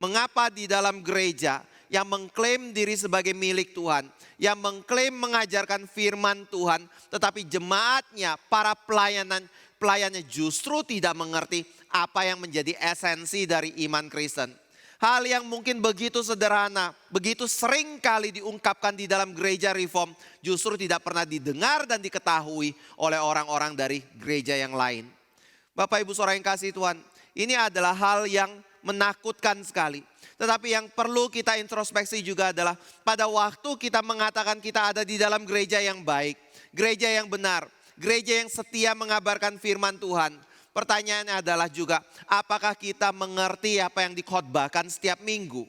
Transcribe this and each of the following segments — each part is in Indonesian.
Mengapa di dalam gereja yang mengklaim diri sebagai milik Tuhan, yang mengklaim mengajarkan firman Tuhan, tetapi jemaatnya, para pelayannya justru tidak mengerti apa yang menjadi esensi dari iman Kristen. Hal yang mungkin begitu sederhana, begitu sering kali diungkapkan di dalam gereja reform, justru tidak pernah didengar dan diketahui oleh orang-orang dari gereja yang lain. Bapak Ibu Saudara yang kasih Tuhan, ini adalah hal yang menakutkan sekali. Tetapi yang perlu kita introspeksi juga adalah pada waktu kita mengatakan kita ada di dalam gereja yang baik, gereja yang benar, gereja yang setia mengabarkan firman Tuhan. Pertanyaannya adalah juga, apakah kita mengerti apa yang dikhotbahkan setiap minggu?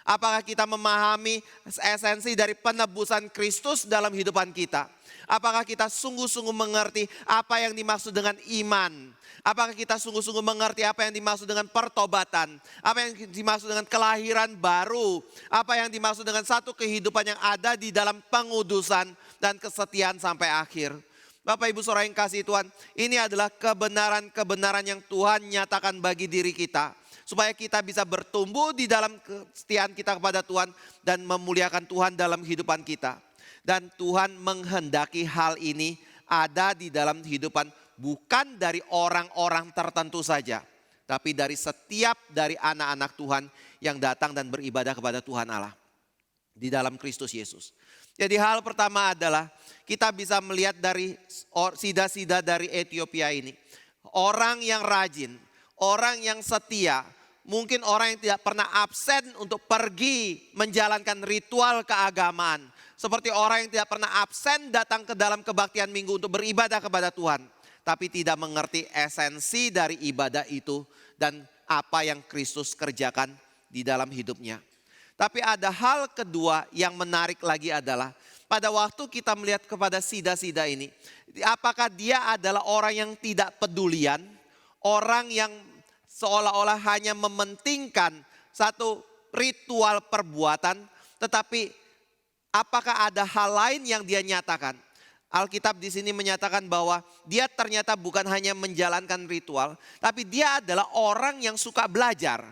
Apakah kita memahami esensi dari penebusan Kristus dalam hidupan kita? Apakah kita sungguh-sungguh mengerti apa yang dimaksud dengan iman? Apakah kita sungguh-sungguh mengerti apa yang dimaksud dengan pertobatan? Apa yang dimaksud dengan kelahiran baru? Apa yang dimaksud dengan satu kehidupan yang ada di dalam pengudusan dan kesetiaan sampai akhir? Bapak Ibu Saudara yang kasih Tuhan, ini adalah kebenaran-kebenaran yang Tuhan nyatakan bagi diri kita. Supaya kita bisa bertumbuh di dalam kesetiaan kita kepada Tuhan dan memuliakan Tuhan dalam kehidupan kita. Dan Tuhan menghendaki hal ini ada di dalam kehidupan bukan dari orang-orang tertentu saja. Tapi dari setiap dari anak-anak Tuhan yang datang dan beribadah kepada Tuhan Allah. Di dalam Kristus Yesus. Jadi hal pertama adalah kita bisa melihat dari sida-sida dari Ethiopia ini. Orang yang rajin, orang yang setia, mungkin orang yang tidak pernah absen untuk pergi menjalankan ritual keagamaan. Seperti orang yang tidak pernah absen datang ke dalam kebaktian minggu untuk beribadah kepada Tuhan. Tapi tidak mengerti esensi dari ibadah itu dan apa yang Kristus kerjakan di dalam hidupnya. Tapi ada hal kedua yang menarik lagi adalah pada waktu kita melihat kepada sida-sida ini. Apakah dia adalah orang yang tidak pedulian, orang yang seolah-olah hanya mementingkan satu ritual perbuatan, tetapi apakah ada hal lain yang dia nyatakan? Alkitab di sini menyatakan bahwa dia ternyata bukan hanya menjalankan ritual, tapi dia adalah orang yang suka belajar.